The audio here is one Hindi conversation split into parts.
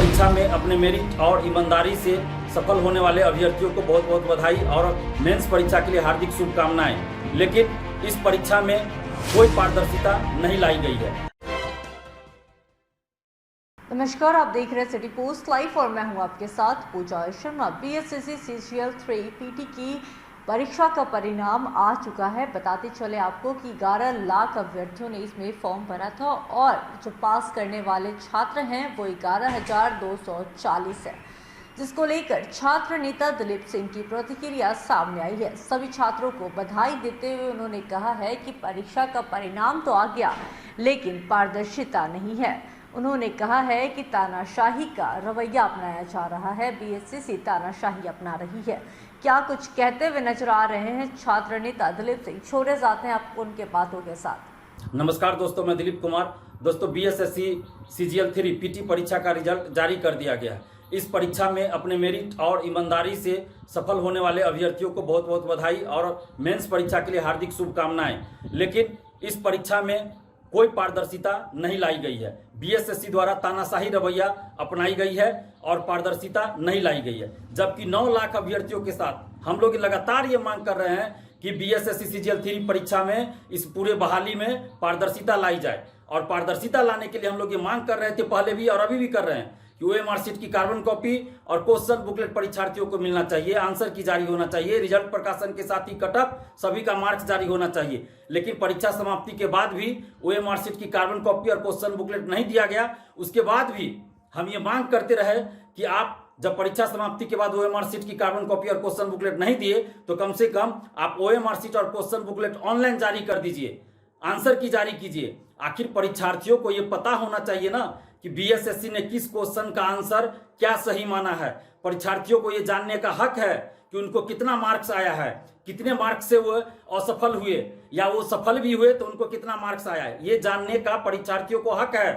परीक्षा में अपने मेरिट और ईमानदारी से सफल होने वाले अभ्यर्थियों को बहुत बहुत बधाई और मेंस परीक्षा के लिए हार्दिक शुभकामनाएं। लेकिन इस परीक्षा में कोई पारदर्शिता नहीं लाई गई है। नमस्कार, आप देख रहे हैं सिटी पोस्ट लाइव और मैं हूं आपके साथ पूजा शर्मा। बीएसएससी सीजीएल 3 पीटी की परीक्षा का परिणाम आ चुका है। बताते चले आपको कि 11 लाख अभ्यर्थियों ने इसमें फॉर्म भरा था और जो पास करने वाले छात्र हैं वो 11,240 है, जिसको लेकर छात्र नेता दिलीप सिंह की प्रतिक्रिया सामने आई है। सभी छात्रों को बधाई देते हुए उन्होंने कहा है कि परीक्षा का परिणाम तो आ गया लेकिन पारदर्शिता नहीं है। उन्होंने कहा है कि तानाशाही का रवैया अपनाया जा रहा है, बीएसएससी तानाशाही अपना रही है। क्या कुछ कहते हुए नजर आ रहे हैं छात्र नेता दिलीप सिंह। छोड़े जाते हैं आपको उनके बातों के साथ। नमस्कार दोस्तों, मैं दिलीप कुमार। दोस्तों, बीएसएससी सीजीएल 3 पीटी परीक्षा का रिजल्ट जारी कर दिया गया है। इस परीक्षा में अपने मेरिट और ईमानदारी से सफल होने वाले अभ्यर्थियों को बहुत बहुत बधाई और मेंस परीक्षा के लिए हार्दिक शुभकामनाएं। लेकिन इस परीक्षा में कोई पारदर्शिता नहीं लाई गई है। बीएसएससी द्वारा तानाशाही रवैया अपनाई गई है और पारदर्शिता नहीं लाई गई है। जबकि 9 लाख अभ्यर्थियों के साथ हम लोग लगातार ये मांग कर रहे हैं कि बीएसएससी सीजीएल 3 परीक्षा में इस पूरे बहाली में पारदर्शिता लाई जाए। और पारदर्शिता लाने के लिए हम लोग ये मांग कर रहे थे पहले भी और अभी भी कर रहे हैं कि ओएमआर शीट की कार्बन कॉपी और क्वेश्चन बुकलेट परीक्षार्थियों को मिलना चाहिए, आंसर की जारी होना चाहिए, रिजल्ट प्रकाशन के साथ ही कटअप सभी का मार्क्स जारी होना चाहिए। लेकिन परीक्षा समाप्ति के बाद भी ओएमआर शीट की कार्बन कॉपी और क्वेश्चन बुकलेट नहीं दिया गया। उसके बाद भी हम ये मांग करते रहे कि आप जब परीक्षा समाप्ति के बाद ओएमआर शीट की कार्बन कॉपी और क्वेश्चन बुकलेट नहीं दिए तो कम से कम आप ओएमआर शीट और क्वेश्चन बुकलेट ऑनलाइन जारी कर दीजिए, आंसर की जारी कीजिए। आखिर परीक्षार्थियों को यह पता होना चाहिए ना कि बीएसएससी ने किस क्वेश्चन का आंसर क्या सही माना है। परीक्षार्थियों को यह जानने का हक है कि उनको कितना मार्क्स आया है, कितने मार्क्स से वो असफल हुए या वो सफल भी हुए तो उनको कितना मार्क्स आया है, ये जानने का परीक्षार्थियों को हक है।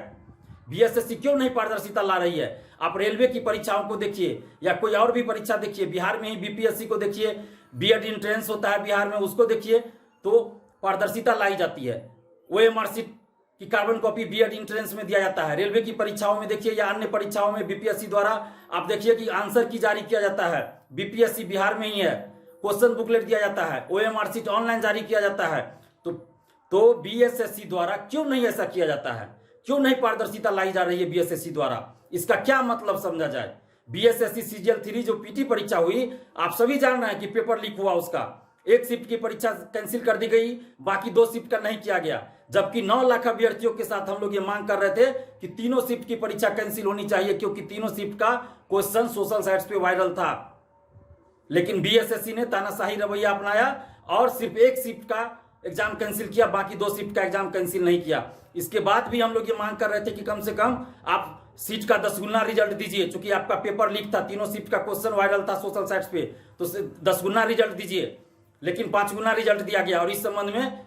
बीएसएससी क्यों नहीं पारदर्शिता ला रही है? आप रेलवे की परीक्षाओं को देखिए या कोई और भी परीक्षा देखिए, बिहार में ही बीपीएससी को देखिए, बीएड एंट्रेंस होता है बिहार में, उसको देखिए तो पारदर्शिता लाई जाती है। ओएमआर शीट की कार्बन कॉपी बीएड एंट्रेंस में दिया जाता है। रेलवे की परीक्षाओं में देखिए या अन्य परीक्षाओं में बीपीएससी द्वारा आप देखिए कि आंसर की जारी किया जाता है, बीपीएससी बिहार में ही है। क्वेश्चन बुकलेट दिया जाता है, ओएमआर शीट ऑनलाइन जारी किया जाता है। तो बीएसएससी द्वारा क्यों नहीं ऐसा किया जाता है? क्यों नहीं पारदर्शिता लाई जा रही है बीएसएससी द्वारा? इसका क्या मतलब समझा जाए? बीएसएससी सीजीएल 3 जो पीटी परीक्षा हुई, आप सभी जान रहे हैं कि पेपर लीक हुआ, उसका एक शिफ्ट की परीक्षा कैंसिल कर दी गई, बाकी 2 शिफ्ट का नहीं किया गया। जबकि 9 लाख अभ्यर्थियों के साथ हम लोग ये मांग कर रहे थे कि तीनों शिफ्ट की परीक्षा कैंसिल होनी चाहिए, क्योंकि तीनों शिफ्ट का क्वेश्चन सोशल साइट्स पे वायरल था। लेकिन बीएसएससी ने तानाशाही रवैया अपनाया और सिर्फ एक शिफ्ट का एग्जाम कैंसिल किया, बाकी 2 शिफ्ट का एग्जाम कैंसिल नहीं किया। इसके बाद भी हम लोग ये मांग कर रहे थे कि कम से कम आप सीट का 10 गुना रिजल्ट दीजिए, क्योंकि आपका पेपर लीक था, तीनों शिफ्ट का क्वेश्चन वायरल था सोशल साइट्स पे, तो 10 गुना रिजल्ट दीजिए। लेकिन 5 गुना रिजल्ट दिया गया। और इस संबंध में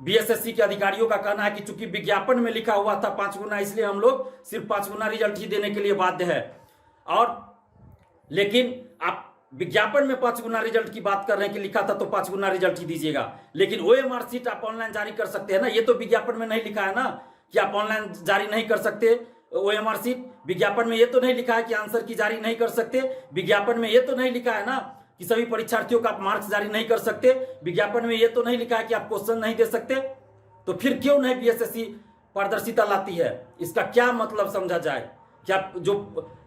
बीएसएससी के अधिकारियों का कहना है कि चूंकि विज्ञापन में लिखा हुआ था 5 गुना, इसलिए हम लोग सिर्फ 5 गुना रिजल्ट ही देने के लिए बाध्य है। और लेकिन आप विज्ञापन में 5 गुना रिजल्ट की बात कर रहे हैं कि लिखा था तो 5 गुना रिजल्ट ही दीजिएगा। लेकिन ओएमआर शीट आप ऑनलाइन जारी कर सकते हैं ना, ये तो विज्ञापन में नहीं लिखा है ना कि आप ऑनलाइन जारी नहीं कर सकते ओएमआर शीट। विज्ञापन में ये तो नहीं लिखा है कि आंसर की जारी नहीं कर सकते। विज्ञापन में ये तो नहीं लिखा है ना कि सभी परीक्षार्थियों का आप मार्क्स जारी नहीं कर सकते। विज्ञापन में ये तो नहीं लिखा है कि आप क्वेश्चन नहीं दे सकते। तो फिर क्यों नहीं बीएसएससी पारदर्शिता लाती है? इसका क्या मतलब समझा जाए? क्या जो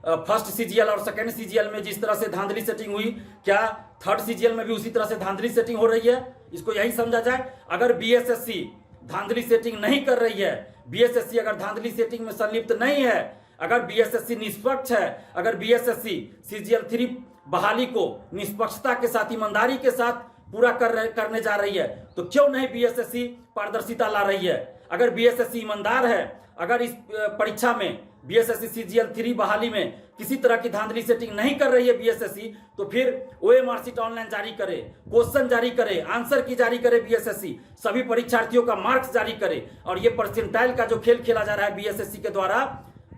फर्स्ट सीजीएल और सेकेंड सीजीएल में जिस तरह से धांधली सेटिंग हुई, क्या थर्ड सीजीएल में भी उसी तरह से धांधली सेटिंग हो रही है? इसको यही समझा जाए। अगर बीएसएससी धांधली सेटिंग नहीं कर रही है, बीएसएससी अगर धांधली सेटिंग में संलिप्त नहीं है, अगर बीएसएससी निष्पक्ष है, अगर बीएसएससी सीजीएल 3 बहाली को निष्पक्षता के साथ, ईमानदारी के साथ पूरा करने जा रही है, तो क्यों नहीं बीएसएससी पारदर्शिता ला रही है? अगर बीएसएससी ईमानदार है, अगर इस परीक्षा में बीएसएससी सीजीएल 3 बहाली में किसी तरह की धांधली सेटिंग नहीं कर रही है बीएसएससी, तो फिर ओएमआर शीट ऑनलाइन जारी करे, क्वेश्चन जारी करे, आंसर की जारी करे बीएसएससी, सभी परीक्षार्थियों का मार्क्स जारी करे। और ये परसेंटाइल का जो खेल खेला जा रहा है बीएसएससी के द्वारा,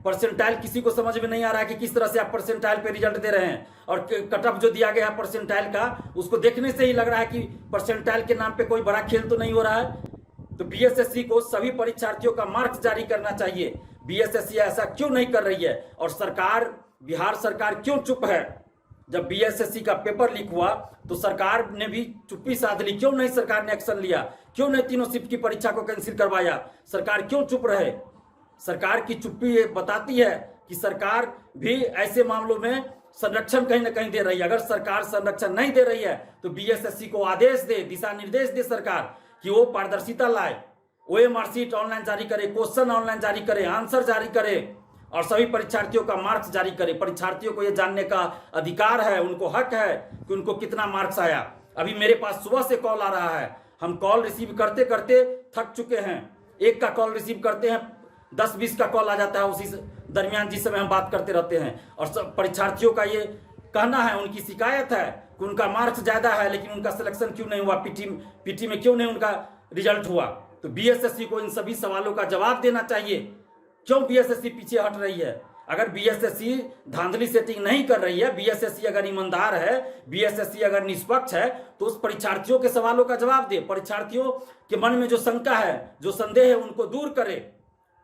परसेंटाइल किसी को समझ में नहीं आ रहा है कि किस तरह से आप परसेंटाइल पे रिजल्ट दे रहे हैं। और कटअप जो दिया गया है परसेंटाइल का, उसको देखने से ही लग रहा है कि परसेंटाइल के नाम पे कोई बड़ा खेल तो नहीं हो रहा है। तो बीएसएससी को सभी परीक्षार्थियों का मार्क्स जारी करना चाहिए। बीएसएससी ऐसा क्यों नहीं कर रही है और सरकार, बिहार सरकार क्यों चुप है? जब बीएसएससी का पेपर लीक हुआ तो सरकार ने भी चुप्पी साध ली। क्यों नहीं सरकार ने एक्शन लिया? क्यों नहीं तीनों शिफ्ट की परीक्षा को कैंसिल करवाया? सरकार क्यों चुप रहे? सरकार की चुप्पी ये बताती है कि सरकार भी ऐसे मामलों में संरक्षण कहीं ना कहीं दे रही है। अगर सरकार संरक्षण नहीं दे रही है तो बीएसएससी को आदेश दे, दिशा निर्देश दे सरकार कि वो पारदर्शिता लाए, ओएमआर शीट ऑनलाइन जारी करे, क्वेश्चन ऑनलाइन जारी करे, आंसर जारी करे और सभी परीक्षार्थियों का मार्क्स जारी करे। परीक्षार्थियों को यह जानने का अधिकार है, उनको हक है कि उनको कितना मार्क्स आया। अभी मेरे पास सुबह से कॉल आ रहा है, हम कॉल रिसीव करते करते थक चुके हैं। एक का कॉल रिसीव करते हैं, 10-20 का कॉल आ जाता है उसी दरमियान जिस समय हम बात करते रहते हैं। और सब परीक्षार्थियों का ये कहना है, उनकी शिकायत है कि उनका मार्क्स ज्यादा है लेकिन उनका सिलेक्शन क्यों नहीं हुआ, पीटी में क्यों नहीं उनका रिजल्ट हुआ। तो बीएसएससी को इन सभी सवालों का जवाब देना चाहिए। क्यों बीएसएससी पीछे हट रही है? अगर बीएसएससी धांधली सेटिंग नहीं कर रही है, बीएसएससी अगर ईमानदार है, बीएसएससी अगर निष्पक्ष है, तो उस परीक्षार्थियों के सवालों का जवाब दे। परीक्षार्थियों के मन में जो शंका है, जो संदेह है, उनको दूर करे।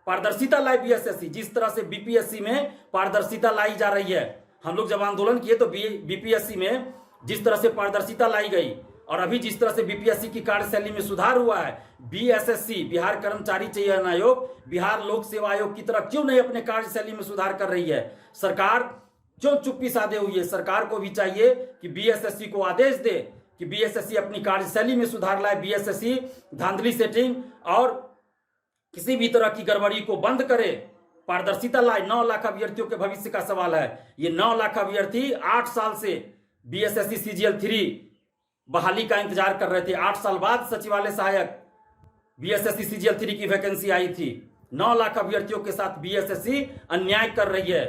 पारदर्शिता लाई बीएसएससी। जिस तरह से बीपीएससी में पारदर्शिता लाई जा रही है, हम लोग जब आंदोलन किए तो बीपीएससी में जिस तरह से पारदर्शिता लाई गई और अभी जिस तरह से बीपीएससी की कार्यशैली में सुधार हुआ है, बीएसएससी, बिहार कर्मचारी चयन आयोग, बिहार लोक सेवा आयोग की तरह क्यों नहीं अपने कार्यशैली में सुधार कर रही है? सरकार क्यों चुप्पी साधे हुई है? सरकार को भी चाहिए कि बीएसएससी को आदेश दे कि बीएसएससी अपनी कार्यशैली में सुधार लाए, बीएसएससी धांधली सेटिंग और किसी भी तरह की गड़बड़ी को बंद करे, पारदर्शिता लाए। 9 लाख अभ्यर्थियों के भविष्य का सवाल है। ये 9 लाख अभ्यर्थी 8 साल से बीएसएससी सीजीएल 3 बहाली का इंतजार कर रहे थे। 8 साल बाद सचिवालय सहायक बीएसएससी सीजीएल 3 की वैकेंसी आई थी। 9 लाख अभ्यर्थियों के साथ बीएसएससी अन्याय कर रही है।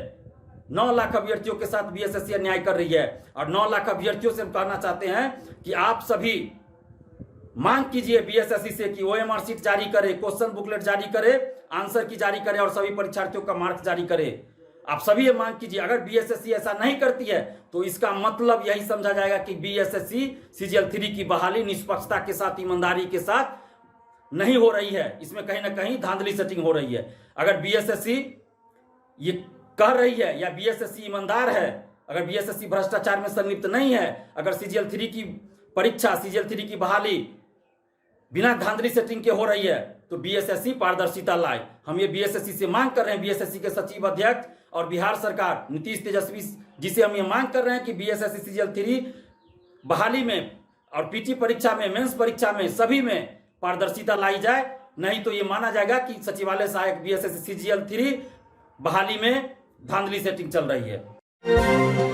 9 लाख अभ्यर्थियों के साथ बीएसएससी अन्याय कर रही है और 9 लाख अभ्यर्थियों से हम कहना चाहते हैं कि आप सभी मांग कीजिए बीएसएससी से कि ओएमआर शीट जारी करे, क्वेश्चन बुकलेट जारी करे, आंसर की जारी करे और सभी परीक्षार्थियों का मार्क्स जारी करे। आप सभी ये मांग कीजिए। अगर बीएसएससी ऐसा नहीं करती है तो इसका मतलब यही समझा जाएगा कि बीएसएससी सीजीएल 3 की बहाली निष्पक्षता के साथ, ईमानदारी के साथ नहीं हो रही है। इसमें कहीं ना कहीं धांधली सेटिंग हो रही है। अगर बीएसएससी ये कह रही है या बीएसएससी ईमानदार है, अगर बीएसएससी भ्रष्टाचार में संलिप्त नहीं है, अगर सीजीएल 3 की परीक्षा, सीजीएल 3 की बहाली बिना धांधली सेटिंग के हो रही है, तो बीएसएससी पारदर्शिता लाए। हम ये बीएसएससी से मांग कर रहे हैं, बीएसएससी के सचिव अध्यक्ष और बिहार सरकार नीतीश तेजस्वी जी से हम ये मांग कर रहे हैं कि बीएसएससी सीजीएल 3 बहाली में और पीटी परीक्षा में, मेंस परीक्षा में, सभी में पारदर्शिता लाई जाए। नहीं तो ये माना जाएगा कि सचिवालय सहायक बीएसएससी सीजीएल 3 बहाली में धांधली सेटिंग चल रही है।